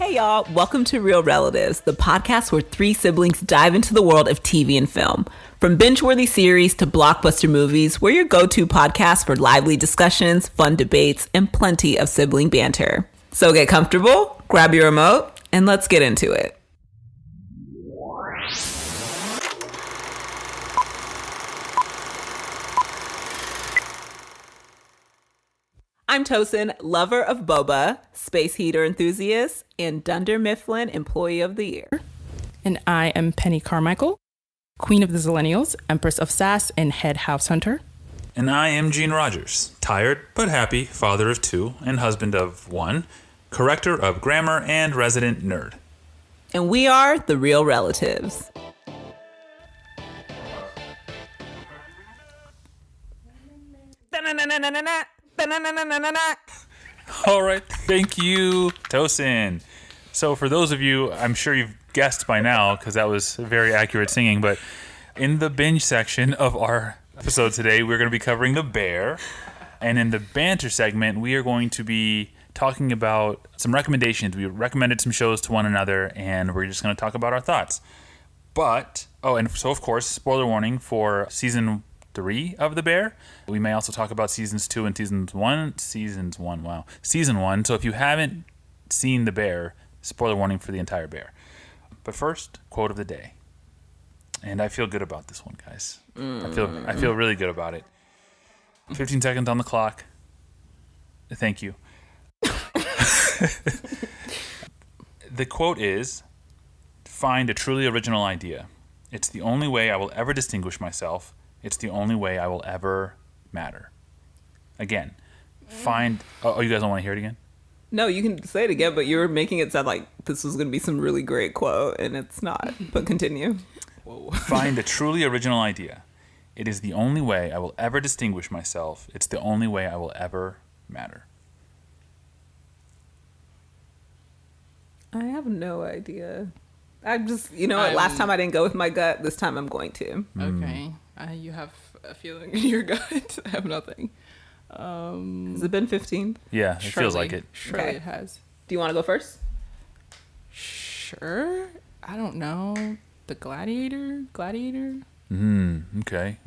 Hey y'all, welcome to Real Relatives, the podcast where three siblings dive into the world of TV and film. From binge-worthy series to blockbuster movies, we're your go-to podcast for lively discussions, fun debates, and plenty of sibling banter. So get comfortable, grab your remote, and let's get into it. I'm Tosin, lover of boba, space heater enthusiast, and Dunder Mifflin Employee of the Year. And I am Penny Carmichael, Queen of the Zillennials, Empress of Sass, and Head House Hunter. And I am Gene Rogers, tired but happy, father of two and husband of one, corrector of grammar and resident nerd. And we are the Real Relatives. All right, thank you, Tosin. So for those of you, I'm sure you've guessed by now because that was very accurate singing, but in the binge section of our episode today, we're going to be covering The Bear. And in the banter segment, we are going to be talking about some recommendations. We recommended some shows to one another, and we're just going to talk about our thoughts. But, and so of course, spoiler warning for season 3 of The Bear. We may also talk about seasons 2 and season 1. So if you haven't seen The Bear, spoiler warning for the entire Bear. But first, quote of the day. And I feel good about this one, guys. I feel really good about it. 15 seconds on the clock. Thank you. The quote is, "Find a truly original idea. It's the only way I will ever distinguish myself. It's the only way I will ever matter." Again, find... Oh, you guys don't want to hear it again? No, you can say it again, but you were making it sound like this was going to be some really great quote, and it's not. But continue. Whoa. Find a truly original idea. It is the only way I will ever distinguish myself. It's the only way I will ever matter. I have no idea. I'm just, last time I didn't go with my gut. This time I'm going to. Okay. You have a feeling in your gut. I have nothing. Has it been 15? Yeah, it feels like it. Surely it has. Do you want to go first? Sure. I don't know. The Gladiator? Okay.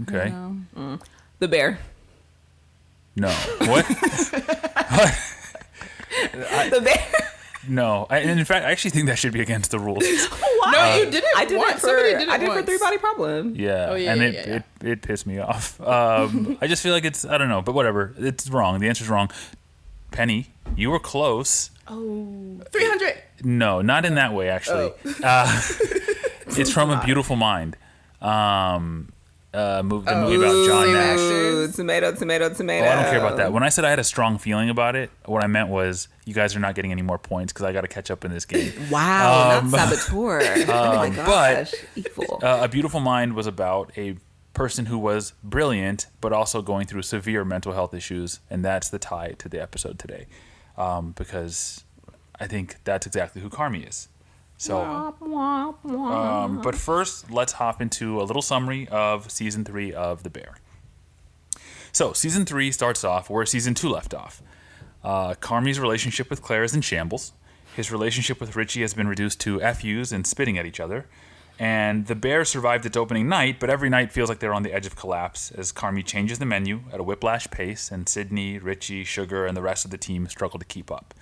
The Bear. No. What? The Bear. No. In fact, I actually think that should be against the rules. Why? No, you did it. I did once. it for Three Body Problem. Yeah. Oh, yeah, and it pissed me off. I just feel like I don't know, but whatever. It's wrong. The answer's wrong. Penny, you were close. Oh. 300. No, not in that way, actually. It's from A Beautiful Mind. The movie about John Nash. Tomato. Oh, I don't care about that. When I said I had a strong feeling about it, what I meant was you guys are not getting any more points because I got to catch up in this game. Wow, not saboteur. Oh my gosh, evil. A Beautiful Mind was about a person who was brilliant but also going through severe mental health issues, and that's the tie to the episode today, because I think that's exactly who Carmy is. So, but first, let's hop into a little summary of season 3 of The Bear. So, season 3 starts off where season 2 left off. Carmy's relationship with Claire is in shambles. His relationship with Richie has been reduced to FUs and spitting at each other. And The Bear survived its opening night, but every night feels like they're on the edge of collapse as Carmy changes the menu at a whiplash pace, and Sydney, Richie, Sugar, and the rest of the team struggle to keep up.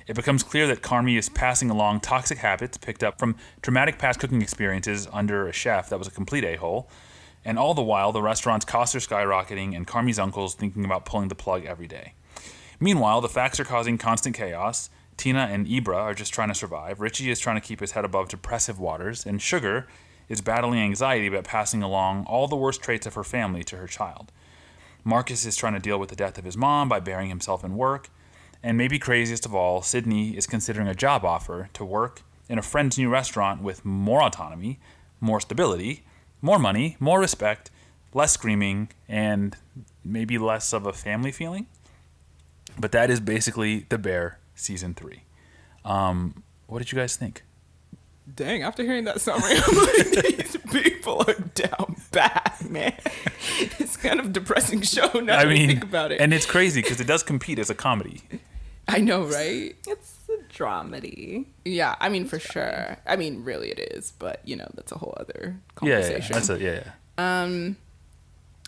It becomes clear that Carmy is passing along toxic habits picked up from traumatic past cooking experiences under a chef that was a complete a-hole. And all the while, the restaurant's costs are skyrocketing and Carmy's uncle's thinking about pulling the plug every day. Meanwhile, the facts are causing constant chaos. Tina and Ibra are just trying to survive. Richie is trying to keep his head above depressive waters. And Sugar is battling anxiety about passing along all the worst traits of her family to her child. Marcus is trying to deal with the death of his mom by burying himself in work. And maybe craziest of all, Sydney is considering a job offer to work in a friend's new restaurant with more autonomy, more stability, more money, more respect, less screaming, and maybe less of a family feeling. But that is basically The Bear season 3. What did you guys think? Dang, after hearing that summary, I'm like, these people are down bad, man. It's kind of a depressing show now that I think about it. And it's crazy because it does compete as a comedy. I know, right? It's a dramedy. Yeah, I mean, for sure. I mean, really it is, but, you know, that's a whole other Yeah, conversation. I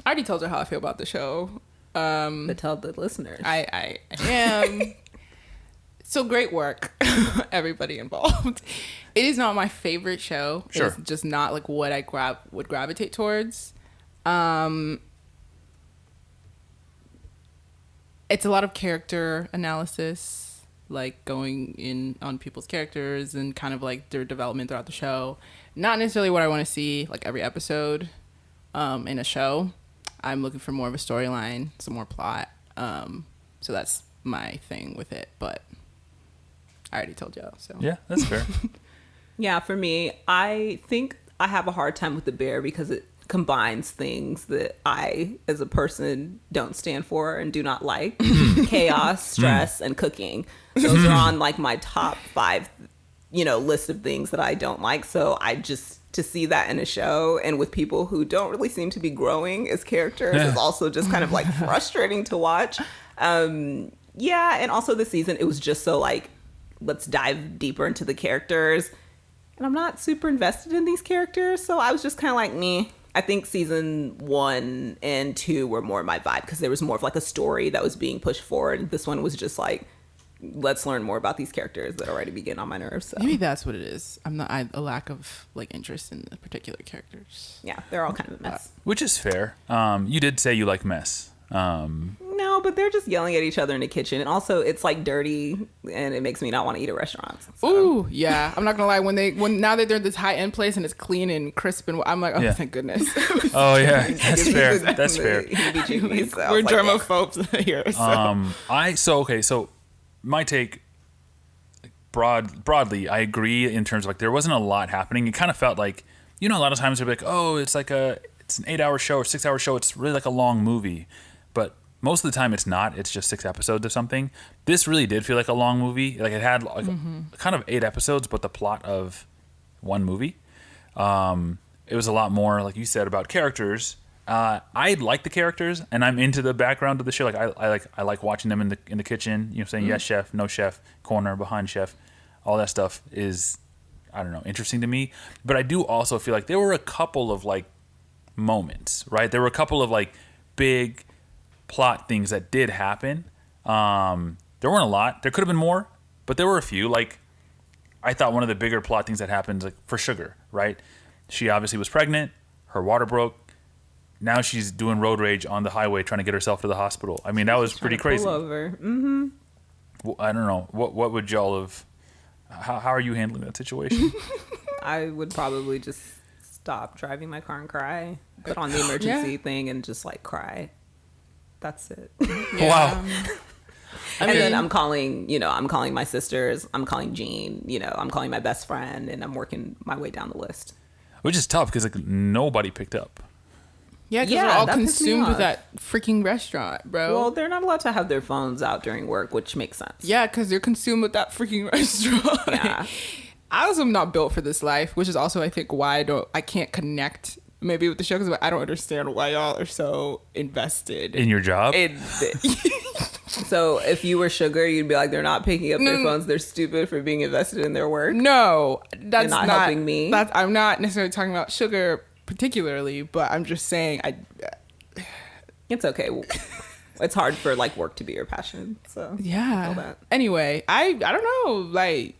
already told you how I feel about the show. But tell the listeners. I am. So great work, everybody involved. It is not my favorite show. Sure. It's just not like what I would gravitate towards. It's a lot of character analysis, like going in on people's characters and kind of like their development throughout the show. Not necessarily what I want to see like every episode in a show. I'm looking for more of a storyline, some more plot. So that's my thing with it, but I already told y'all. So Yeah, that's fair. Yeah, for me, I think I have a hard time with The Bear because it combines things that I, as a person, don't stand for and do not like. Chaos, stress, and cooking. Those are on like my top 5, list of things that I don't like. So to see that in a show and with people who don't really seem to be growing as characters is also just kind of like frustrating to watch. And also this season, it was just so like, let's dive deeper into the characters. And I'm not super invested in these characters, so I was just kind of like, meh. I think season 1 and 2 were more my vibe because there was more of like a story that was being pushed forward. This one was just like, let's learn more about these characters that already begin on my nerves. So. Maybe that's what it is. A lack of like interest in the particular characters. Yeah, they're all kind of a mess. Which is fair. You did say you like mess. No, but they're just yelling at each other in the kitchen, and also it's like dirty, and it makes me not want to eat at restaurants. So. Ooh, yeah. I'm not gonna lie. When now that they're in this high end place and it's clean and crisp, and I'm like, oh, thank goodness. Oh yeah, that's fair. That's fair. We're germaphobes here. So. So my take, broadly, I agree in terms of like there wasn't a lot happening. It kind of felt like, a lot of times they're like, oh, it's an 8-hour show or 6-hour show. It's really like a long movie, but most of the time it's not. It's just 6 episodes of something. This really did feel like a long movie. Like it had like kind of 8 episodes, but the plot of one movie. It was a lot more, like you said, about characters. I like the characters, and I'm into the background of the show. Like I like watching them in the kitchen. Saying yes chef, no chef, corner, behind chef, all that stuff is, I don't know, interesting to me. But I do also feel like there were a couple of like moments, right? There were a couple of like big plot things that did happen. There weren't a lot. There could have been more, but there were a few. Like I thought one of the bigger plot things that happened, like for Sugar, right? She obviously was pregnant. Her water broke. Now she's doing road rage on the highway trying to get herself to the hospital. I mean, that was pretty crazy. Pull over. Mm-hmm. Well, I don't know. What would y'all have... How are you handling that situation? I would probably just stop driving my car and cry. Put on the emergency thing and just like cry. That's it. Wow. And then I'm calling my sisters. I'm calling Jean. I'm calling my best friend, and I'm working my way down the list. Which is tough because like nobody picked up. Yeah, because they're all consumed with that freaking restaurant, bro. Well, they're not allowed to have their phones out during work, which makes sense. Yeah, because they're consumed with that freaking restaurant. Yeah. I also am not built for this life, which is also, I think, why I can't connect maybe with the show, because I don't understand why y'all are so invested in your job. So if you were Sugar, you'd be like, they're not picking up their phones. They're stupid for being invested in their work. No, that's not helping me. I'm not necessarily talking about Sugar particularly, but I'm just saying it's okay. It's hard for like work to be your passion. So yeah. Anyway, I don't know. Like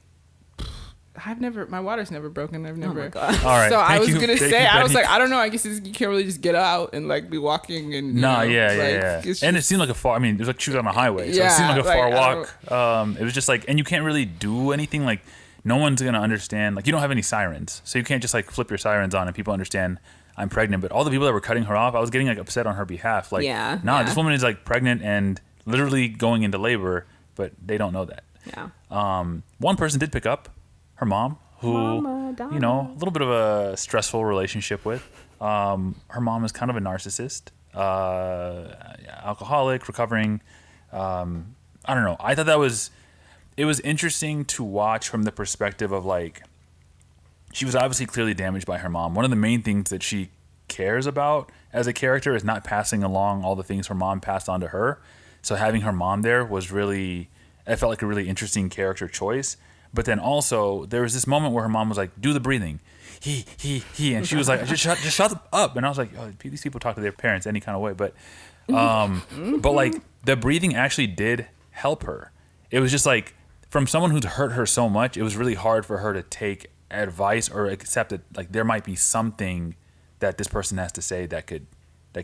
my water's never broken. I've never. Oh my God. All right. So I was gonna say, I was Betty. like, I don't know. I guess you can't really just get out and like be walking and. Yeah. And it seemed like a far. I mean, it was like she was on a highway, so it seemed like a far walk. It was just like, and you can't really do anything. Like, no one's gonna understand. Like, you don't have any sirens, so you can't just like flip your sirens on and people understand I'm pregnant. But all the people that were cutting her off, I was getting like upset on her behalf. Like, this woman is like pregnant and literally going into labor, but they don't know that. Yeah. One person did pick up. Her mom, who, a little bit of a stressful relationship with. Her mom is kind of a narcissist, alcoholic, recovering. I don't know. I thought it was interesting to watch from the perspective of like, she was obviously clearly damaged by her mom. One of the main things that she cares about as a character is not passing along all the things her mom passed on to her. So having her mom there was really It felt like a really interesting character choice. But then also there was this moment where her mom was like, do the breathing. He, and she was like, just shut up. And I was like, oh, these people talk to their parents any kind of way. But like the breathing actually did help her. It was just like, from someone who's hurt her so much, it was really hard for her to take advice or accept that like there might be something that this person has to say that could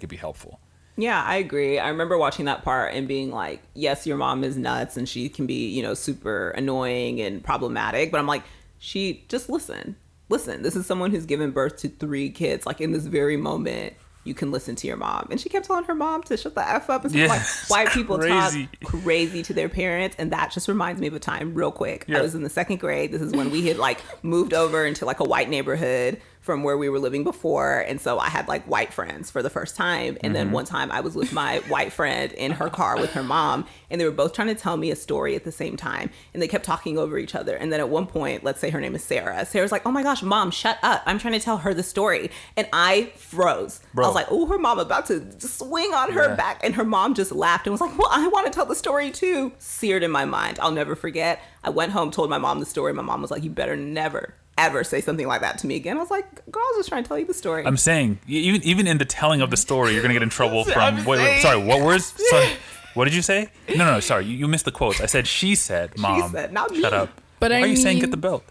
be helpful. Yeah, I agree. I remember watching that part and being like, yes, your mom is nuts and she can be, you know, super annoying and problematic. But I'm like, just listen. Listen, this is someone who's given birth to 3 kids. Like in this very moment, you can listen to your mom. And she kept telling her mom to shut the F up. And stuff. Like white people talk crazy to their parents. And that just reminds me of a time real quick. Yeah. I was in the 2nd grade. This is when we had like moved over into like a white neighborhood from where we were living before. And so I had like white friends for the first time. And then one time I was with my white friend in her car with her mom, and they were both trying to tell me a story at the same time. And they kept talking over each other. And then at one point, let's say her name is Sarah. Sarah's like, oh my gosh, mom, shut up. I'm trying to tell her the story. And I froze. Bro. I was like, oh, her mom about to swing on her back. And her mom just laughed and was like, well, I want to tell the story too. Seared in my mind. I'll never forget. I went home, told my mom the story. My mom was like, you better never ever say something like that to me again. I was like, girl, I was just trying to tell you the story. I'm saying, even in the telling of the story, you're going to get in trouble from... Sorry, what words? Sorry, what did you say? No, sorry, you missed the quotes. I said, she said, mom. She said, not me. Shut up. But why are you saying get the belt?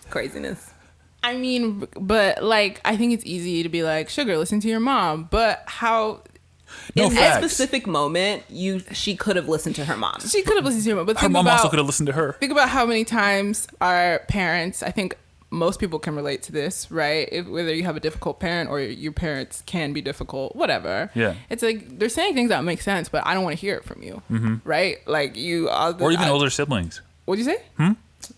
Craziness. I mean, but like, I think it's easy to be like, sugar, listen to your mom. But how... In that specific moment, she could have listened to her mom. She could have listened to her mom. But her mom also could have listened to her. Think about how many times our parents, I think... most people can relate to this, right? Whether you have a difficult parent or your parents can be difficult, whatever. Yeah. It's like they're saying things that make sense, but I don't want to hear it from you, right? Like or even older siblings. What'd you say?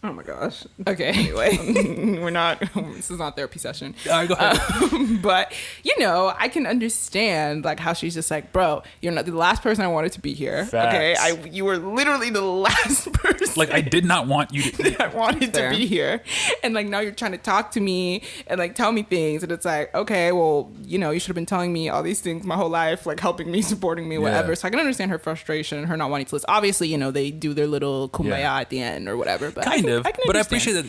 Oh my gosh. Okay. Anyway, this is not therapy session. All right, go ahead. But, you know, I can understand like how she's just like, bro, you're not the last person I wanted to be here. Facts. Okay. You were literally the last person. Like, I did not want you to. I wanted to be here. And like, now you're trying to talk to me and like tell me things. And it's like, okay, well, you know, you should have been telling me all these things my whole life, like helping me, supporting me, whatever. So I can understand her frustration and her not wanting to listen. Obviously, you know, they do their little kumbaya at the end or whatever. But kind of. But I appreciate that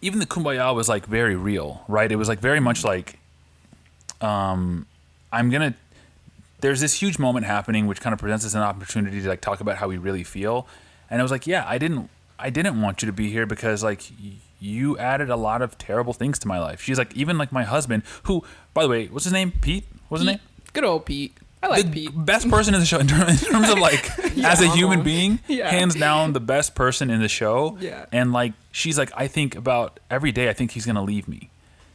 even the kumbaya was like very real, right? It was like very much like, there's this huge moment happening which kind of presents us an opportunity to like talk about how we really feel. And I was like, yeah, I didn't want you to be here because like you added a lot of terrible things to my life. She's like, even like my husband, who, by the way, what's his name? Pete? What's his name? Good old Pete. I like Pete. Best person in the show in terms of like as a human being, hands down the best person in the show. Yeah. And like she's like, I think about every day I think he's gonna leave me.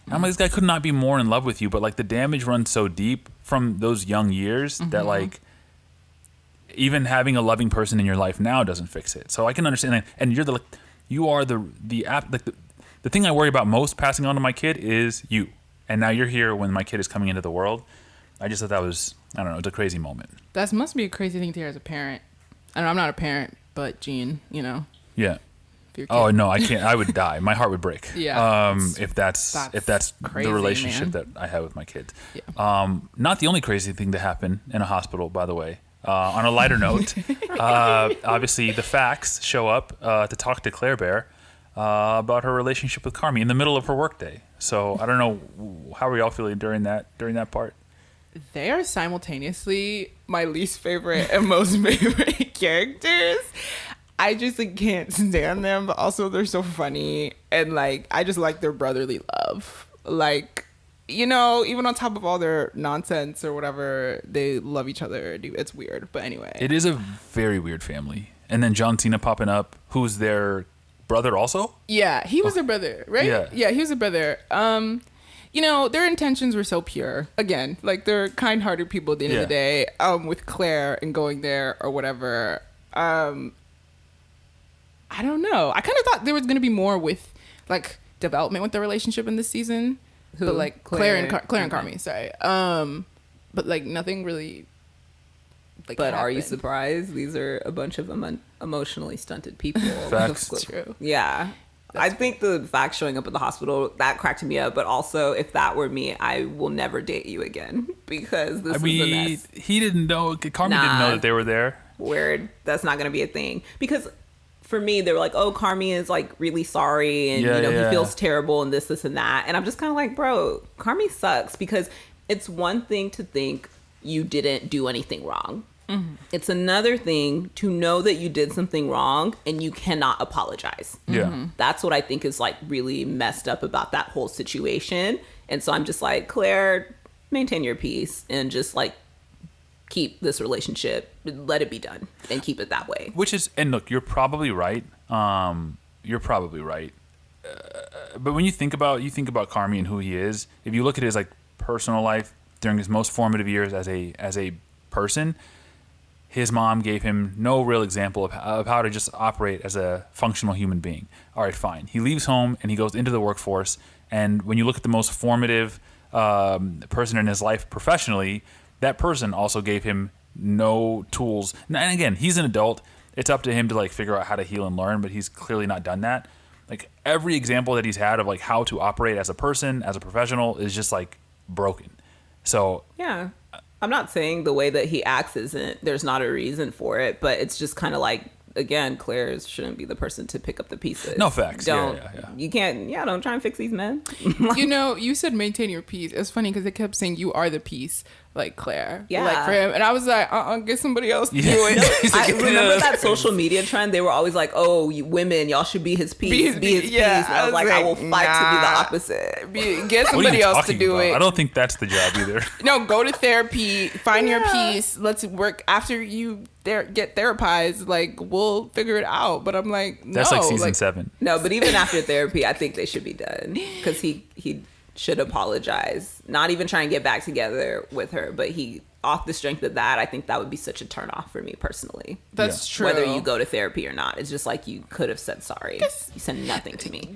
And I'm like, this guy could not be more in love with you, but like the damage runs so deep from those young years that like even having a loving person in your life now doesn't fix it. So I can understand that. And you're the thing I worry about most passing on to my kid is you. And now you're here when my kid is coming into the world. I just thought that was, I don't know, it's a crazy moment. That must be a crazy thing to hear as a parent. I know I'm not a parent, but Gene, you know. Yeah. Oh no, I can't. I would die. My heart would break. Yeah. If that's crazy, the relationship man. that I have with my kids. Yeah. Not the only crazy thing to happen in a hospital, by the way. On a lighter note, obviously the facts show up to talk to Claire Bear about her relationship with Carmy in the middle of her workday. So I don't know, how are y'all feeling during that part? They are simultaneously my least favorite and most favorite characters. I just like can't stand them, but also they're so funny and like I just like their brotherly love. Like, you know, even on top of all their nonsense or whatever, they love each other. It's weird, but anyway. It is a very weird family. And then John Cena popping up, who's their brother also? Yeah, he was their brother, right? Yeah, he was a brother. You know, their intentions were so pure. Again, like they're kind-hearted people at the end of the day. With Claire and going there or whatever. I don't know. I kind of thought there was going to be more with like development with the relationship in this season. Who? But like Claire and Carmy, sorry. But like nothing really. Like, but happened. Are you surprised? These are a bunch of emotionally stunted people. Facts. True. Yeah. I think the fact showing up at the hospital, that cracked me up. But also, if that were me, I will never date you again because this is a mess. He didn't know. Carmy didn't know that they were there. Weird. That's not going to be a thing. Because for me, they were like, oh, Carmy is like really sorry, and he feels terrible, and this and that. And I'm just kind of like, bro, Carmy sucks, because it's one thing to think you didn't do anything wrong. Mm-hmm. It's another thing to know that you did something wrong and you cannot apologize. Yeah. Mm-hmm. That's what I think is like really messed up about that whole situation. And so I'm just like, Claire, maintain your peace and just like keep this relationship, let it be done, and keep it that way. Which is, and look, you're probably right. You're probably right. But when you think about Carmy and who he is, if you look at his like personal life during his most formative years as a person, his mom gave him no real example of how to just operate as a functional human being. All right, fine. He leaves home and he goes into the workforce. And when you look at the most formative person in his life professionally, that person also gave him no tools. And again, he's an adult. It's up to him to like figure out how to heal and learn, but he's clearly not done that. Like every example that he's had of like how to operate as a person, as a professional, is just like broken. So yeah. I'm not saying the way that he acts there's not a reason for it, but it's just kind of like, again, Claire shouldn't be the person to pick up the pieces. No, facts. You can't, don't try and fix these men. You said maintain your peace. It's funny because they kept saying you are the peace, like Claire. Yeah. Like for him. And I was like, get somebody else to do it. I remember that social media trend. They were always like, oh, you women, y'all should be his peace. Be his peace. And I was like, I will fight to be the opposite. Get somebody else to do it. I don't think that's the job either. No, go to therapy. Find your peace. Let's work after you get therapized. Like, we'll figure it out. But I'm like, no. That's like season 7. No, but even after therapy, I think they should be done. Because he should apologize. Not even try and get back together with her, but off the strength of that, I think that would be such a turnoff for me personally. That's true. Whether you go to therapy or not, it's just like you could have said sorry. You said nothing to me.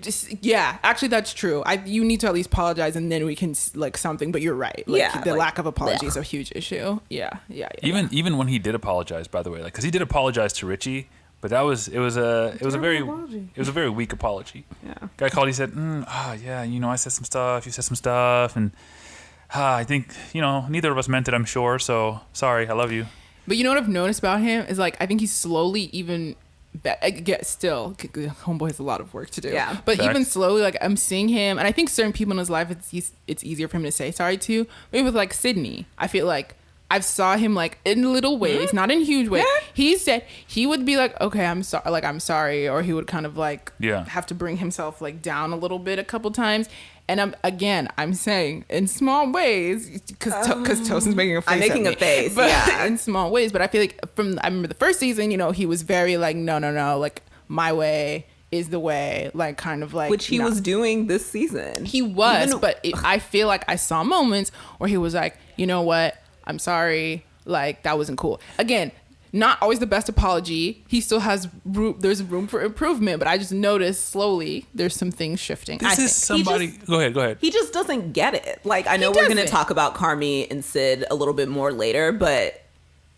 Actually, that's true. You need to at least apologize, and then we can like something. But you're right. Like, the lack of apology is a huge issue. Yeah. Even when he did apologize, by the way, like because he did apologize to Richie. But it was a very weak apology. Yeah. Guy called. He said, I said some stuff. You said some stuff, and I think neither of us meant it. I'm sure. So sorry. I love you. But you know what I've noticed about him is like I think he's slowly even. Still, homeboy has a lot of work to do. Yeah. But even slowly, like I'm seeing him, and I think certain people in his life, it's easier for him to say sorry to. Maybe with like Sydney, I feel like. I've saw him like in little ways, not in huge ways. Yeah. He said he would be like, okay, I'm sorry. Or he would kind of like have to bring himself like down a little bit a couple times. And I'm saying in small ways, because Tosin's making a face. I'm making a face, yeah. In small ways. But I feel like I remember the first season, he was very like, no, like my way is the way, like kind of like. Which he was doing this season. He was, I feel like I saw moments where he was like, you know what? I'm sorry, like that wasn't cool. Again, not always the best apology. He still has there's room for improvement, but I just noticed slowly there's some things shifting. This is somebody. Go ahead. He just doesn't get it. Like I know we're going to talk about Carmy and Sid a little bit more later, but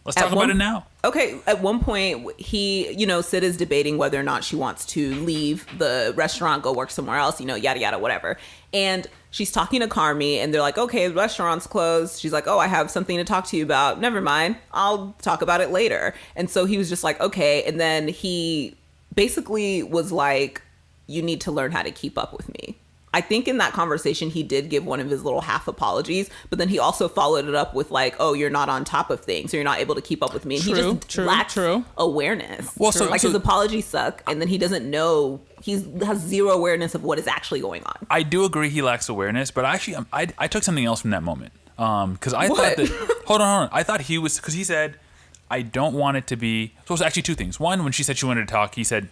let's talk about it now. Okay, at one point, Sid is debating whether or not she wants to leave the restaurant, go work somewhere else, yada, yada, whatever. And she's talking to Carmy, and they're like, okay, the restaurant's closed. She's like, oh, I have something to talk to you about. Never mind. I'll talk about it later. And so he was just like, okay. And then he basically was like, you need to learn how to keep up with me. I think in that conversation, he did give one of his little half apologies, but then he also followed it up with like, oh, you're not on top of things, or you're not able to keep up with me. And he just lacks awareness. Well, his apologies suck, and then he doesn't know, he has zero awareness of what is actually going on. I do agree he lacks awareness, but actually, I took something else from that moment. Because I thought that, hold on. I thought he was, because he said, I don't want it to be, so it was actually 2 things. One, when she said she wanted to talk, he said,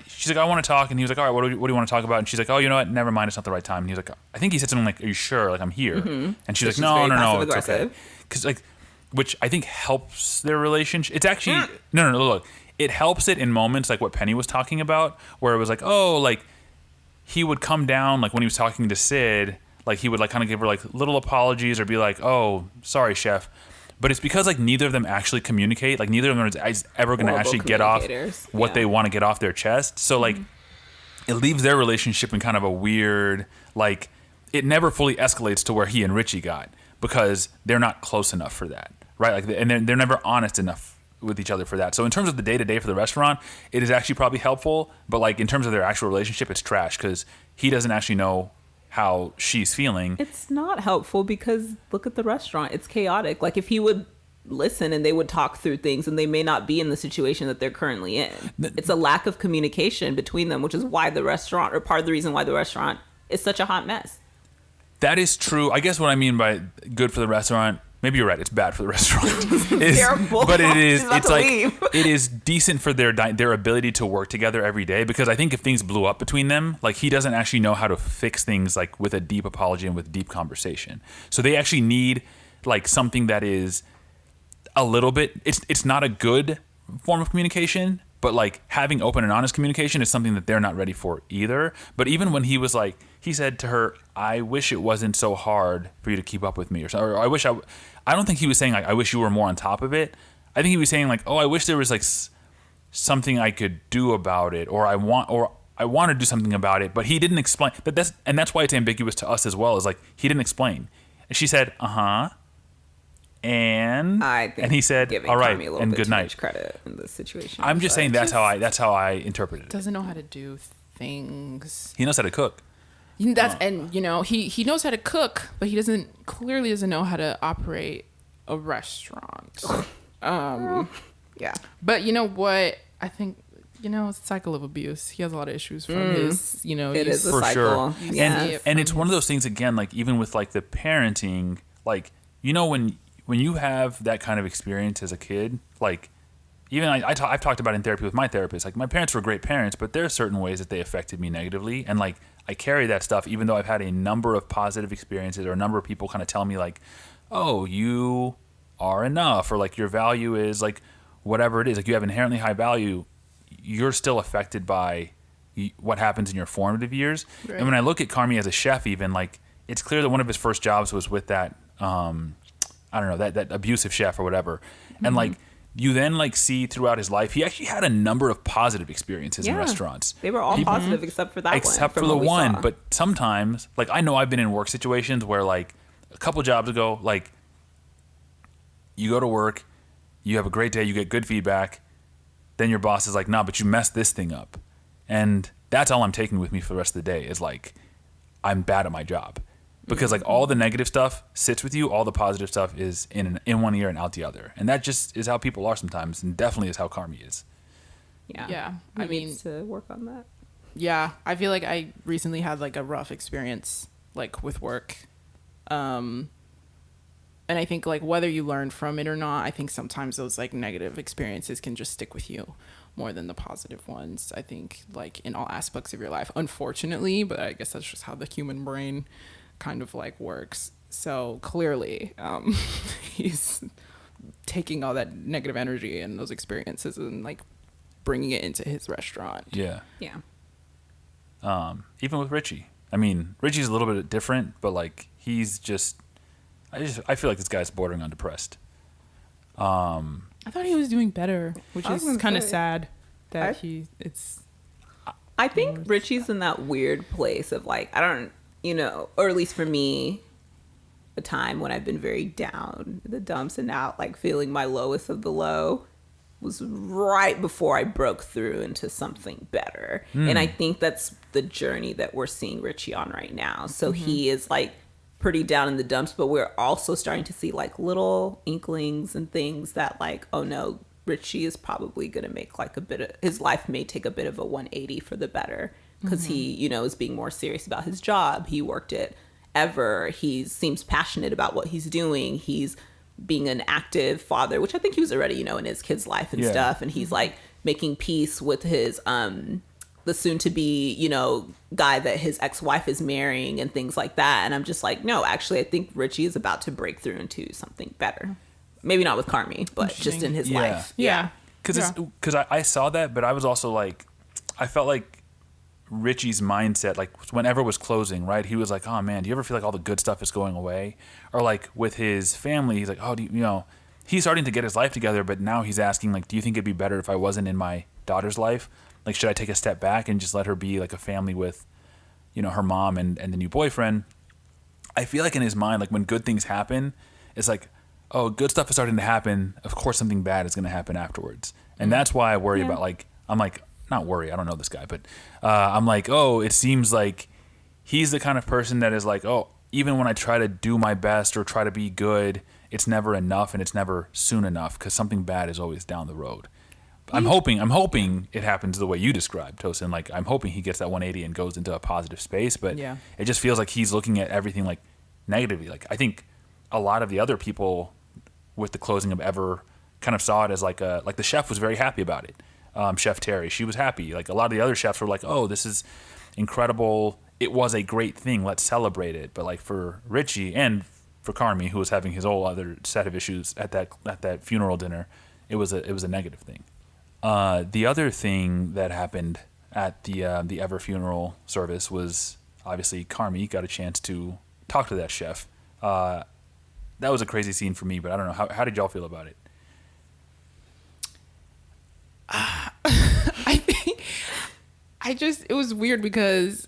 she's like, I want to talk. And he was like, all right, what do you want to talk about? And she's like, oh, you know what? Never mind. It's not the right time. And he was like, I think he said something like, are you sure? Like, I'm here. Mm-hmm. And she's like, no, it's okay. Because like, which I think helps their relationship. It's actually, no, look. It helps it in moments like what Penny was talking about, where it was like, oh, like he would come down, like when he was talking to Sid, like he would like kind of give her like little apologies or be like, oh, sorry, chef. But it's because like neither of them actually communicate. Like neither of them is ever going to actually get off what they want to get off their chest. So like it leaves their relationship in kind of a weird, like it never fully escalates to where he and Richie got because they're not close enough for that, right? Like and they're never honest enough with each other for that. So in terms of the day-to-day for the restaurant, it is actually probably helpful, but like in terms of their actual relationship, it's trash because he doesn't actually know how she's feeling. It's not helpful because look at the restaurant. It's chaotic. Like if he would listen and they would talk through things, and they may not be in the situation that they're currently in. It's a lack of communication between them, which is why the restaurant, or part of the reason why the restaurant is such a hot mess. That is true. I guess what I mean by good for the restaurant, maybe you're right, it's bad for the restaurant. Terrible. But it is, She's about it's to like, leave. it is decent for their ability to work together every day, because I think if things blew up between them, like he doesn't actually know how to fix things like with a deep apology and with deep conversation. So they actually need like something that is a little bit, it's not a good form of communication, but like having open and honest communication is something that they're not ready for either. But even when he was like, he said to her, I wish it wasn't so hard for you to keep up with me, or I wish I don't think he was saying like, I wish you were more on top of it. I think he was saying like, oh, I wish there was like something I could do about it, or I want to do something about it, but he didn't explain. But that's why it's ambiguous to us as well, is like he didn't explain. And she said, and he said, all right, and good night. Credit in this situation. I'm just saying that's how I interpreted it. Doesn't know how to do things. He knows how to cook. And you know, he knows how to cook, but he clearly doesn't know how to operate a restaurant. Yeah. But you know what? I think, you know, it's a cycle of abuse. He has a lot of issues from his, you know, it is a for cycle. Sure. Yeah. And it's one of those things again, like even with like the parenting, like, you know, when you have that kind of experience as a kid, like even I've talked about it in therapy with my therapist, like my parents were great parents, but there are certain ways that they affected me negatively. And like, I carry that stuff, even though I've had a number of positive experiences, or a number of people kind of tell me like, oh, you are enough, or like your value is like whatever it is, like you have inherently high value, you're still affected by what happens in your formative years. Right. And when I look at Carmy as a chef, even like, it's clear that one of his first jobs was with that, I don't know, that abusive chef or whatever. And like, you then like see throughout his life, he actually had a number of positive experiences in restaurants. They were all positive except for that one. Except for the one. But sometimes, like I know I've been in work situations where like a couple jobs ago, like you go to work, you have a great day, you get good feedback. Then your boss is like, nah, but you messed this thing up. And that's all I'm taking with me for the rest of the day is like, I'm bad at my job. Because like all the negative stuff sits with you, all the positive stuff is in one ear and out the other, and that just is how people are sometimes, and definitely is how Carmy is. Yeah. I mean, to work on that. Yeah, I feel like I recently had like a rough experience like with work, and I think like whether you learn from it or not, I think sometimes those like negative experiences can just stick with you more than the positive ones. I think like in all aspects of your life, unfortunately, but I guess that's just how the human brain kind of like works. So clearly he's taking all that negative energy and those experiences and like bringing it into his restaurant. Yeah. Even with Richie, I mean, Richie's a little bit different, but like he's just I feel like this guy's bordering on depressed. I thought he was doing better, which is kind of sad that I think Richie's in that weird place of like, I don't, you know, or at least for me, a time when I've been very down in the dumps and out, like feeling my lowest of the low was right before I broke through into something better. And I think that's the journey that we're seeing Richie on right now. So he is like pretty down in the dumps, but we're also starting to see like little inklings and things that like, oh no, Richie is probably going to make like his life may take a bit of a 180 for the better. Because he, you know, is being more serious about his job. He worked it ever. He seems passionate about what he's doing. He's being an active father, which I think he was already, you know, in his kid's life and stuff. And he's like making peace with his, the soon to be, you know, guy that his ex-wife is marrying and things like that. And I'm just like, no, actually, I think Richie is about to break through into something better. Maybe not with Carmy, but just in his life. Yeah. Because I saw that, but I was also like, I felt like Richie's mindset, like whenever it was closing, right? He was like, oh man, do you ever feel like all the good stuff is going away? Or like with his family, he's like, oh, you know, he's starting to get his life together, but now he's asking like, do you think it'd be better if I wasn't in my daughter's life? Like, should I take a step back and just let her be like a family with, you know, her mom and the new boyfriend? I feel like in his mind, like when good things happen, it's like, oh, good stuff is starting to happen. Of course, something bad is going to happen afterwards. And that's why I worry about, like, I'm like, not worry, I don't know this guy, but I'm like, oh, it seems like he's the kind of person that is like, oh, even when I try to do my best or try to be good, it's never enough and it's never soon enough because something bad is always down the road. I'm hoping it happens the way you described, Tosin. Like, I'm hoping he gets that 180 and goes into a positive space, but it just feels like he's looking at everything like negatively. Like, I think a lot of the other people with the closing of Ever kind of saw it as like the chef was very happy about it. Chef Terry, she was happy. Like, a lot of the other chefs were like, oh, this is incredible. It was a great thing. Let's celebrate it. But like for Richie and for Carmy, who was having his whole other set of issues at that funeral dinner, it was a negative thing. The other thing that happened at the Ever funeral service was obviously Carmy got a chance to talk to that chef. That was a crazy scene for me, but I don't know. How did y'all feel about it? I think it was weird because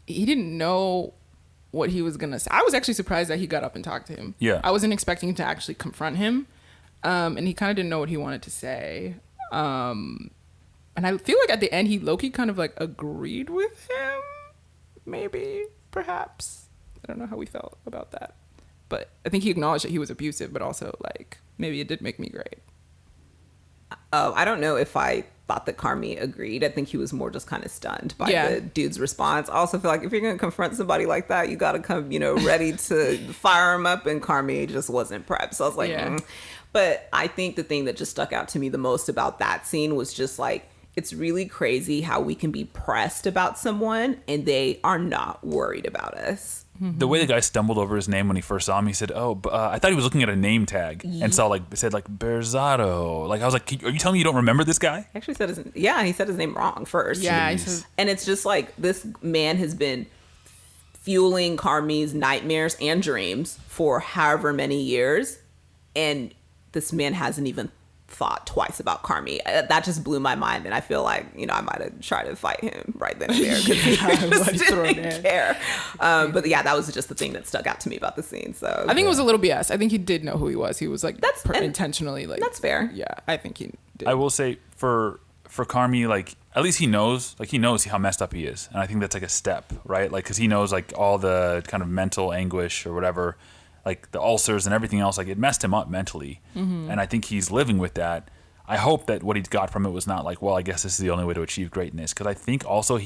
he didn't know what he was going to say. I was actually surprised that he got up and talked to him. Yeah. I wasn't expecting to actually confront him. And he kind of didn't know what he wanted to say. And I feel like at the end, he low-key kind of like agreed with him. Maybe, perhaps. I don't know how we felt about that. But I think he acknowledged that he was abusive, but also like, maybe it did make me great. I don't know if I thought that Carmy agreed. I think he was more just kind of stunned by the dude's response. I also feel like if you're going to confront somebody like that, you got to come, ready to fire him up. And Carmy just wasn't prepped. So I was like, But I think the thing that just stuck out to me the most about that scene was just like, it's really crazy how we can be pressed about someone and they are not worried about us. The way the guy stumbled over his name when he first saw him, he said, I thought he was looking at a name tag and said Berzado. Like, I was like, are you telling me you don't remember this guy? He actually said he said his name wrong first. Yeah. And it's just like, this man has been fueling Carmy's nightmares and dreams for however many years. And this man hasn't even thought twice about Carmy. That just blew my mind, and I feel like I might have tried to fight him right then and there because he just didn't care. But yeah, that was just the thing that stuck out to me about the scene. So I think it was a little BS. I think he did know who he was. He was like intentionally like. That's fair. Yeah, I think he did. I will say for Carmy, like at least he knows how messed up he is, and I think that's like a step, right? Like because he knows like all the kind of mental anguish or whatever. Like the ulcers and everything else, like it messed him up mentally. And I think he's living with that. I hope that what he got from it was not like, well, I guess this is the only way to achieve greatness. Because I think also as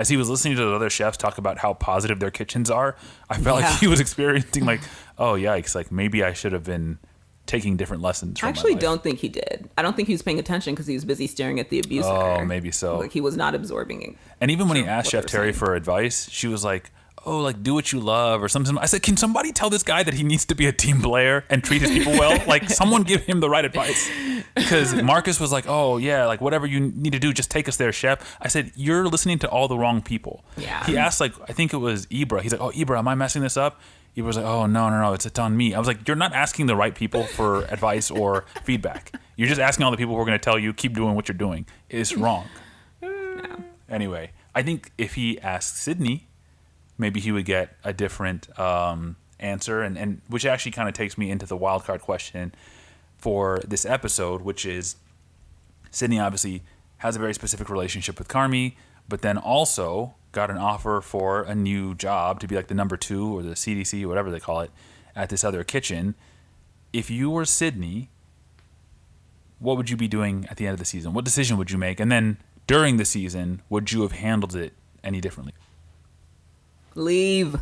he was listening to the other chefs talk about how positive their kitchens are, I felt like he was experiencing like, oh yikes, like maybe I should have been taking different lessons from I actually my life. don't think he did. I don't think he was paying attention because he was busy staring at the abuser. Oh, maybe so. Like he was not absorbing it. And even when he asked Chef Terry for advice, she was like, oh, like do what you love or something. I said, can somebody tell this guy that he needs to be a team player and treat his people well? Like someone give him the right advice. Because Marcus was like, oh yeah, like whatever you need to do, just take us there, chef. I said, you're listening to all the wrong people. Yeah. He asked like, I think it was Ibra. He's like, oh Ibra, am I messing this up? Ibra was like, oh no, it's on me. I was like, you're not asking the right people for advice or feedback. You're just asking all the people who are going to tell you, keep doing what you're doing. It's wrong. No. Anyway, I think if he asked Sydney, maybe he would get a different answer, and which actually kind of takes me into the wild card question for this episode, which is Sydney obviously has a very specific relationship with Carmy, but then also got an offer for a new job to be like the number 2 or the CDC, whatever they call it, at this other kitchen. If you were Sydney, what would you be doing at the end of the season? What decision would you make? And then during the season, would you have handled it any differently? Leave.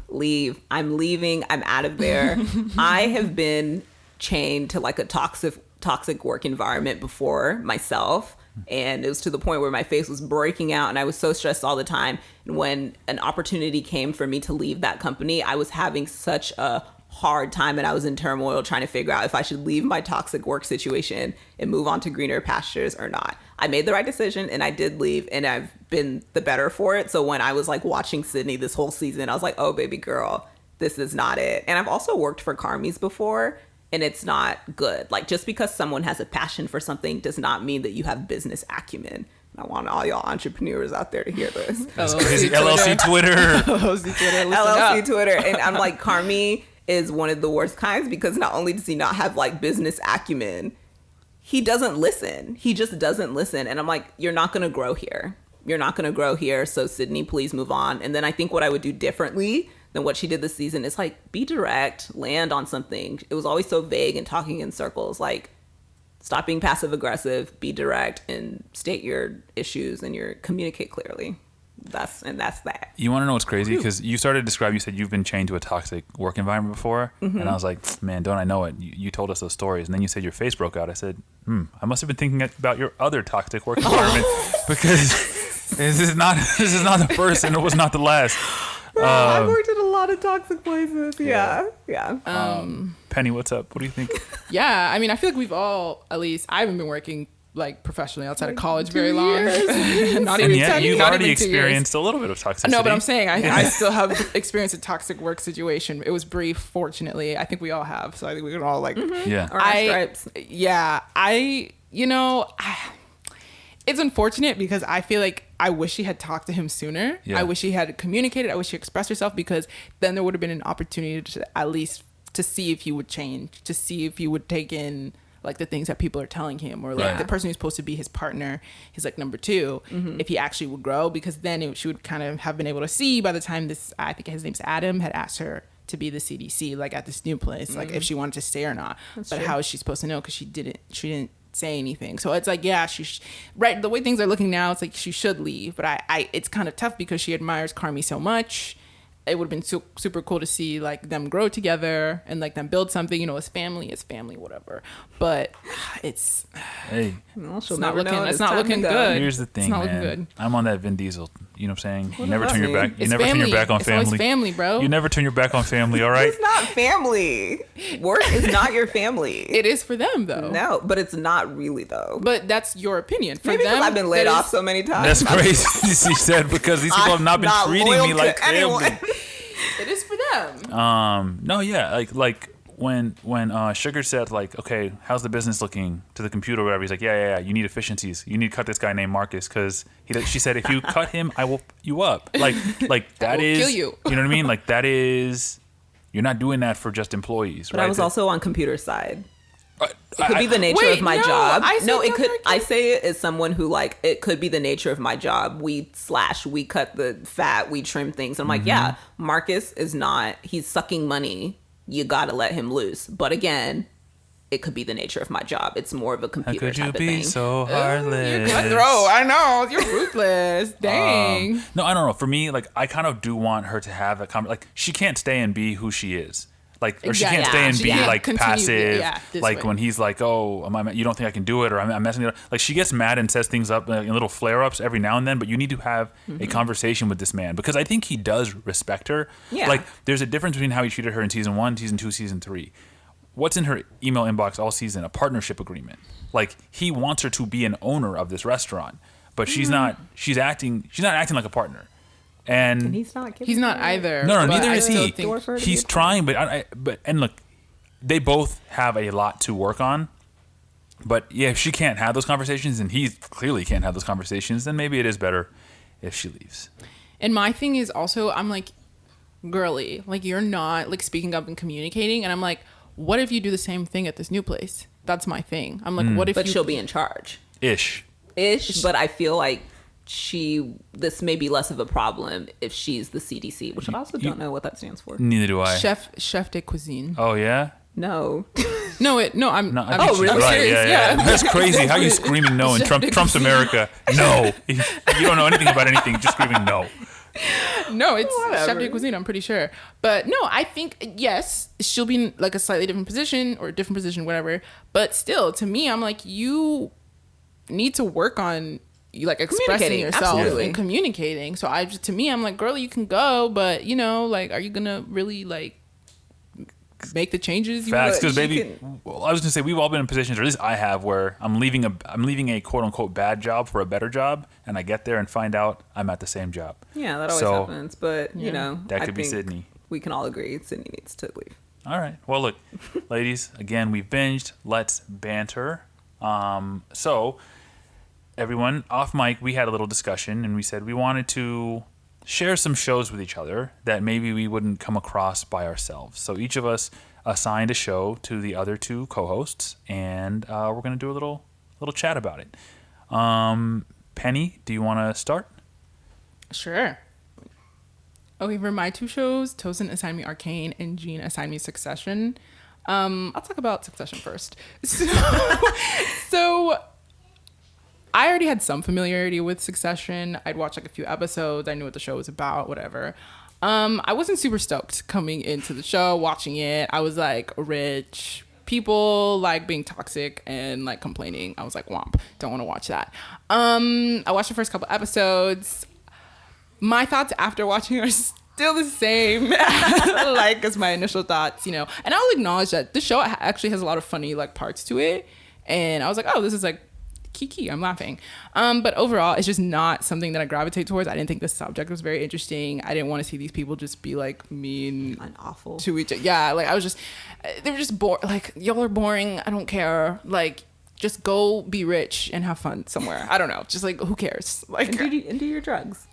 I'm leaving. I'm out of there. I have been chained to like a toxic work environment before myself. And it was to the point where my face was breaking out and I was so stressed all the time. And when an opportunity came for me to leave that company, I was having such a hard time and I was in turmoil trying to figure out if I should leave my toxic work situation and move on to greener pastures or not. I made the right decision and I did leave and I've been the better for it. So when I was like watching Sydney this whole season, I was like, oh baby girl, this is not it. And I've also worked for Carmy's before and it's not good. Like just because someone has a passion for something does not mean that you have business acumen. I want all y'all entrepreneurs out there to hear this. LLC Twitter. LLC Twitter. And I'm like, Carmy is one of the worst kinds, because not only does he not have like business acumen, he doesn't listen. He just doesn't listen. And I'm like, you're not going to grow here. You're not going to grow here. So Sydney, please move on. And then I think what I would do differently than what she did this season is like, be direct, land on something. It was always so vague and talking in circles. Like, stop being passive aggressive, be direct, and state your issues and communicate clearly. That's that. You want to know what's crazy? Because you started to describe, you said you've been chained to a toxic work environment before. And I was like, man, don't I know it? You told us those stories. And then you said your face broke out. I said, I must have been thinking about your other toxic work environment, because this is not the first, and it was not the last. I've worked in a lot of toxic places. Yeah. Penny, what's up? What do you think? Yeah, I mean, I feel like we've all, at least I haven't been working like professionally outside of college very long. Not And even yet 10, you've not already even 2 years. experienced a little bit of toxicity. No, but I'm saying I still have experienced a toxic work situation. It was brief, fortunately. I think we all have. So I think we can all like, Yeah. Or our stripes. It's unfortunate because I feel like I wish she had talked to him sooner. Yeah. I wish she had communicated. I wish she expressed herself, because then there would have been an opportunity to at least to see if he would change, to see if he would take in like the things that people are telling him, or like the person who's supposed to be his partner, his like number two, if he actually would grow, because then she would kind of have been able to see by the time I think his name's Adam, had asked her to be the CDC, like at this new place, like if she wanted to stay or not. But how is she supposed to know? Because she didn't say anything. So it's like, yeah, right. The way things are looking now, it's like she should leave. But I it's kind of tough because she admires Carmy so much. It would have been super cool to see like them grow together and like them build something, as family, whatever. But it's It's not looking good. Here's the thing, It's not looking man. good. I'm on that Vin Diesel. You know what I'm saying? You never does turn that your back. mean? You It's never turn your family. back on It's always family. family, bro. You never turn your back on family. All right. It's not family. Work is not your family. It is for them though. No, but it's not really though. But that's your opinion. For Maybe them, because I've been laid that off is- so many times. That's crazy. She said, because these people have not been treating loyal me to like anyone. family. It is for them. No, yeah, like when Sugar said like, okay, how's the business looking to the computer or whatever, he's like, yeah, you need efficiencies. You need to cut this guy named Marcus, because she said, if you cut him, I will f you up. Like that will is, kill you. You know what I mean? Like that is, you're not doing that for just employees, But right? I was also on computer side. It could I- be the nature Wait, of my no, job. I said No, it no, could. Marcus. I say it as someone who like, it could be the nature of my job. We cut the fat, we trim things. I'm like, yeah, Marcus is not. He's sucking money. You gotta let him loose. But again, it could be the nature of my job. It's more of a How computer could you type of be thing. so heartless? You're cutthroat. I know. You're ruthless. Dang. No, I don't know. For me, like I kind of do want her to have that like she can't stay and be who she is. Like, or she can't stay and she be can't like continue, passive. this Like way. when he's like, "Oh, you don't think I can do it?" or "I'm messing it up." Like she gets mad and says things up in little flare-ups every now and then. But you need to have a conversation with this man, because I think he does respect her. Yeah. Like there's a difference between how he treated her in season 1, season 2, season 3. What's in her email inbox all season? A partnership agreement. Like he wants her to be an owner of this restaurant, but she's not. She's not acting like a partner. And He's not. He's not either. no, but neither I is still he. think- He's trying, but look, they both have a lot to work on. But yeah, if she can't have those conversations, and he clearly can't have those conversations, then maybe it is better if she leaves. And my thing is also, I'm like, girly, like you're not like speaking up and communicating. And I'm like, what if you do the same thing at this new place? That's my thing. I'm like, what if But you... she'll be in charge. Ish. But I feel like this may be less of a problem if she's the CDC, which I also don't know what that stands for. Neither do I. chef de cuisine. Oh yeah. No. No, Oh really? I'm Right, serious, yeah. yeah. That's crazy. How are you screaming no in Chef de Trump's cuisine. America? No. You don't know anything about anything. Just screaming no. No, it's Whatever. chef de cuisine, I'm pretty sure. But no, I think, yes, she'll be in like a slightly different position or a different position, whatever. But still, to me, I'm like, you need to work on like expressing Communicating, yourself absolutely. and communicating. So to me, I'm like, girl, you can go, but like, are you gonna really like make the changes you Facts, want? because she maybe well, I was gonna say we've all been in positions, or at least I have, where I'm leaving a quote unquote bad job for a better job, and I get there and find out I'm at the same job. Yeah, that always So, happens. But, that I could be think Sydney. We can all agree Sydney needs to leave. All right. Well, look, ladies, again, we've binged. Let's banter. So, everyone, off mic, we had a little discussion, and we said we wanted to share some shows with each other that maybe we wouldn't come across by ourselves. So each of us assigned a show to the other two co-hosts, and we're going to do a little chat about it. Penny, do you want to start? Sure. Okay, for my two shows, Tosin assigned me Arcane and Jean assigned me Succession. I'll talk about Succession first. So I already had some familiarity with Succession. I'd watched like a few episodes. I knew what the show was about, whatever. I wasn't super stoked coming into the show, watching it. I was like, rich people like being toxic and like complaining. I was like, womp, don't want to watch that. I watched the first couple episodes. My thoughts after watching are still the same like as my initial thoughts, you know. And I'll acknowledge that this show actually has a lot of funny like parts to it. And I was like, oh, this is like kiki, I'm laughing. But overall, it's just not something that I gravitate towards. I didn't think the subject was very interesting. I didn't want to see these people just be like mean and awful to each other. Yeah, like they were just bored. Like, y'all are boring. I don't care. Like, just go be rich and have fun somewhere. I don't know. Just like, who cares? Like, and do your drugs.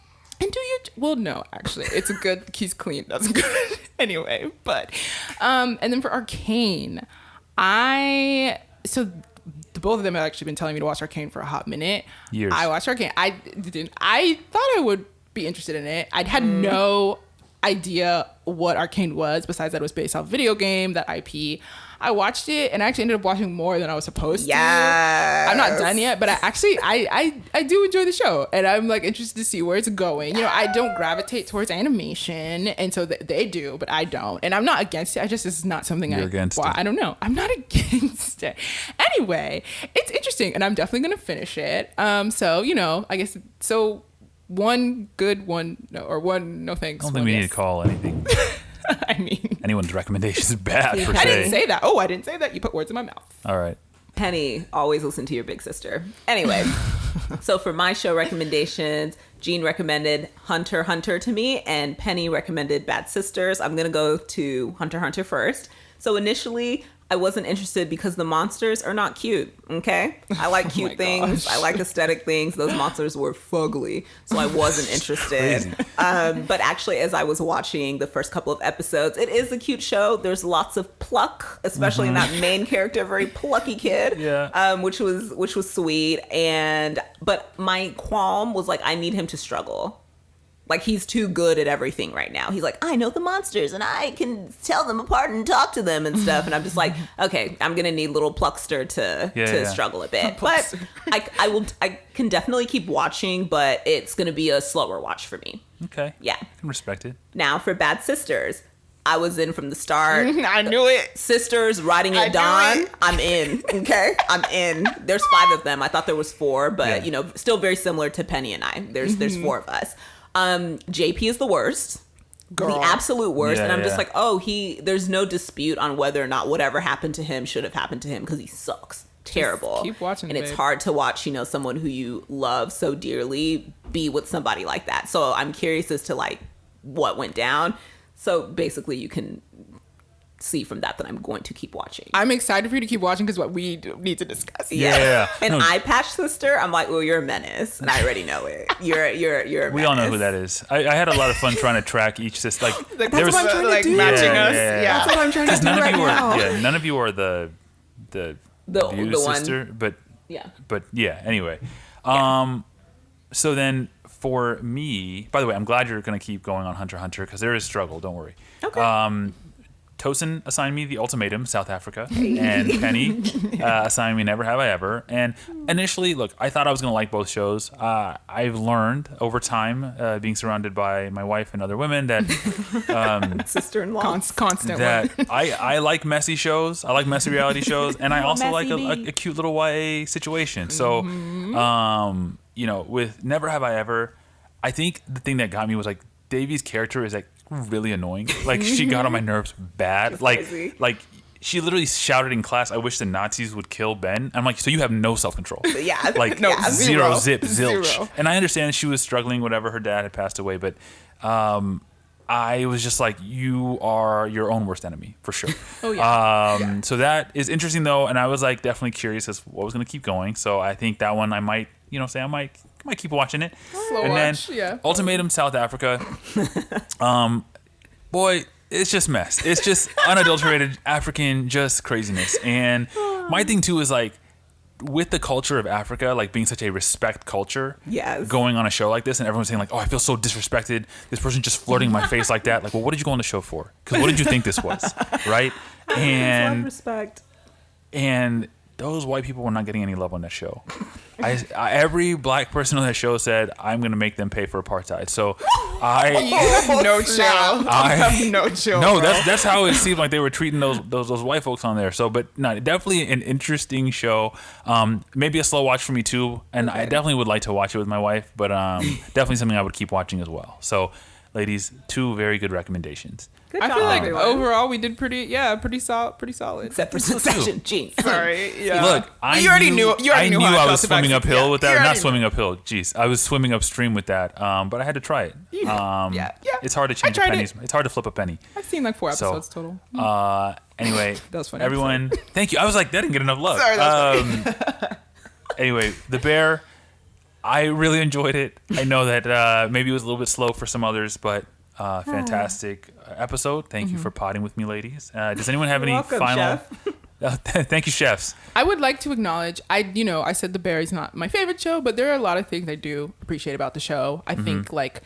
Well, no, actually, it's a good, he's clean, that's good. Anyway, but, and then for Arcane, so both of them have actually been telling me to watch Arcane for a hot minute. Years. I watched Arcane. I thought I would be interested in it. I'd had no idea what Arcane was, besides that it was based off video game, that IP. I watched it and I actually ended up watching more than I was supposed to. I'm not done yet, but I do enjoy the show, and I'm like interested to see where it's going. You know, I don't gravitate towards animation, and so they do, but I don't. And I'm not against it. It's not something You're against it. I don't know. I'm not against it. Anyway, it's interesting, and I'm definitely gonna finish it. So you know, I guess so. One good, one no, or one no thanks. I don't think we need to call anything. I mean, anyone's recommendation is bad per se. I didn't say that. Oh, I didn't say that. You put words in my mouth. All right. Penny, always listen to your big sister. Anyway, so for my show recommendations, Jean recommended Hunter x Hunter to me, and Penny recommended Bad Sisters. I'm going to go to Hunter x Hunter first. So initially, I wasn't interested because the monsters are not cute, okay? I like cute things. I like aesthetic things. Those monsters were fugly, so I wasn't interested. But actually, as I was watching the first couple of episodes, it is a cute show. There's lots of pluck, especially in that main character, very plucky kid, which was sweet. But my qualm was like, I need him to struggle. Like, he's too good at everything right now. He's like, I know the monsters and I can tell them apart and talk to them and stuff. And I'm just like, okay, I'm going to need little Pluckster to struggle a bit. But I can definitely keep watching, but it's going to be a slower watch for me. Okay. Yeah. I can respect it. Now for Bad Sisters. I was in from the start. I knew it. Sisters riding at dawn. I'm in. Okay, I'm in. There's 5 of them. I thought there was 4, but you know, still very similar to Penny and I. There's 4 of us. JP is the worst. Girl. The absolute worst. And I'm just like, there's no dispute on whether or not whatever happened to him should have happened to him, because he sucks. Terrible. Just keep watching, and it's hard to watch, you know, someone who you love so dearly be with somebody like that. So I'm curious as to like what went down. So basically you can see from that I'm going to keep watching. I'm excited for you to keep watching because what we need to discuss. Yeah. And Eye Patch Sister, I'm like, well, you're a menace, and I already know it. You're a menace. We all know who that is. I had a lot of fun trying to track each sister. Like that's what I'm trying to do. Matching us. Yeah. That's what I'm trying to do none of you are the View sister, one. But anyway. So then for me, by the way, I'm glad you're going to keep going on Hunter x Hunter because there is struggle. Don't worry. Okay. Tosin assigned me The Ultimatum, South Africa, and Penny assigned me Never Have I Ever. And initially, look, I thought I was going to like both shows. I've learned over time, being surrounded by my wife and other women, that sister-in-law, constant that I like messy shows. I like messy reality shows, and I also like a cute little YA situation. So, you know, with Never Have I Ever, I think the thing that got me was like Davy's character is like really annoying. Like, she got on my nerves bad. Like she literally shouted in class, I wish the Nazis would kill Ben. I'm like, so you have no self-control. Yeah. Like, no, zero, zip, zilch. Zero. And I understand she was struggling, whatever, her dad had passed away, but I was just like, you are your own worst enemy, for sure. Oh, yeah. So that is interesting, though, and I was like definitely curious as what was going to keep going. So I think that one I might might keep watching it. Slow and watch, then yeah. Ultimatum South Africa. Boy, it's just mess. It's just unadulterated African just craziness. And my thing too is like, with the culture of Africa, like being such a respect culture, Yes. going on a show like this and everyone's saying like, oh, I feel so disrespected. This person just flirting in my face like that. Like, well, what did you go on the show for? Because what did you think this was? Right? Love, respect. And those white people were not getting any love on that show. Every black person on that show said, I'm going to make them pay for apartheid. So You have no chill. I have no chill. No, bro. that's how it seemed like they were treating those white folks on there. So, but no, definitely an interesting show. Maybe a slow watch for me too, and I definitely would like to watch it with my wife. But definitely something I would keep watching as well. So, ladies, 2 very good recommendations. Good I job, feel like everyone. overall we did pretty solid. Except for Succession. Jeez. Sorry. Yeah. Look, You already knew I knew how I felt was about swimming it. uphill Yeah, with you that. Not already swimming uphill. Jeez, I was swimming upstream with that. But I had to try it. Yeah. It's hard to change tried pennies. it. It's hard to flip a penny. I've seen like 4 So, episodes total. Anyway, That was funny. everyone, thank you. I was like, that didn't get enough love. Sorry, that's Anyway, The Bear, I really enjoyed it. I know that maybe it was a little bit slow for some others, but fantastic episode. Thank you for potting with me, ladies. Does anyone have any welcome, final? Thank you, chefs. I would like to acknowledge, I said The Bear is not my favorite show, but there are a lot of things I do appreciate about the show. I think like,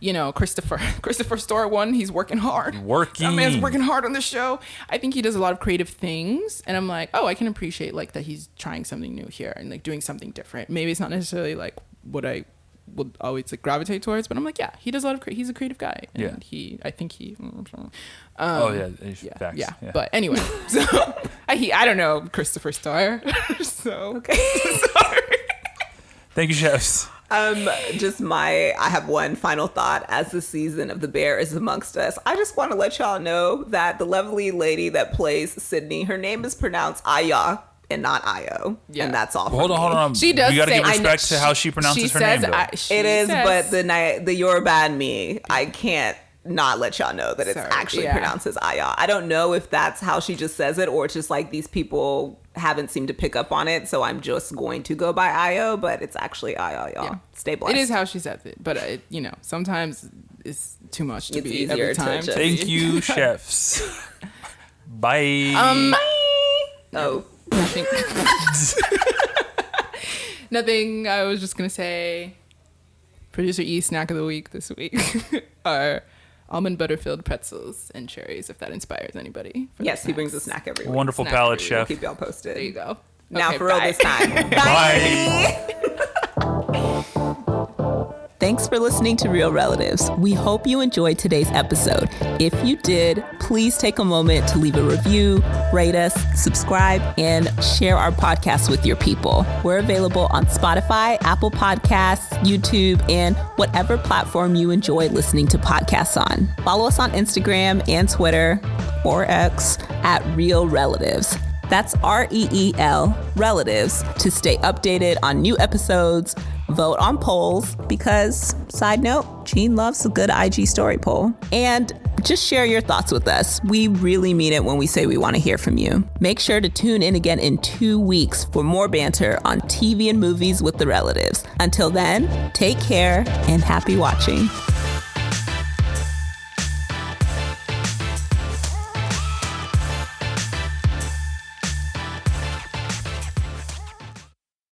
Christopher Storer, he's working hard. That man's working hard on the show. I think he does a lot of creative things, and I'm like, oh, I can appreciate like that he's trying something new here and like doing something different. Maybe it's not necessarily like what I would always like gravitate towards, but I'm like, yeah, he does a lot of he's a creative guy, and I think he Facts. yeah. But anyway, so I don't know Christopher Storer, so Okay. sorry. Thank you, chefs. I have one final thought as the season of The Bear is amongst us. I just want to let y'all know that the lovely lady that plays Sydney, her name is pronounced Aya and not Io. Yeah. And that's all. Well, hold on. She does You got to say- give I respect know- to how she pronounces her name, though. It is, but the Yoruba in me, I can't not let y'all know that it's Sorry. actually Yeah. pronounced as Aya. I don't know if that's how she just says it or it's just like these people haven't seemed to pick up on it, so I'm just going to go by Io, but it's actually Aya, y'all. Yeah. Stay blessed. It is how she says it, but sometimes it's too much to It's be easier every to time. just- Thank you, chefs. Bye. Oh. Nothing. Nothing. I was just gonna say, producer E snack of the week this week are almond butter filled pretzels and cherries. If that inspires anybody. for Yes, the he brings a snacks. snack every week. Wonderful snack palate, for you. chef. Keep y'all posted. There you go. Now Okay, for real bye. this time. Bye. Thanks for listening to Real Relatives. We hope you enjoyed today's episode. If you did, please take a moment to leave a review, rate us, subscribe, and share our podcast with your people. We're available on Spotify, Apple Podcasts, YouTube, and whatever platform you enjoy listening to podcasts on. Follow us on Instagram and Twitter, or X, at Real Relatives. That's REEL, Relatives, to stay updated on new episodes. Vote on polls because, side note, Gene loves a good IG story poll. And just share your thoughts with us. We really mean it when we say we want to hear from you. Make sure to tune in again in 2 weeks for more banter on TV and movies with the relatives. Until then, take care and happy watching.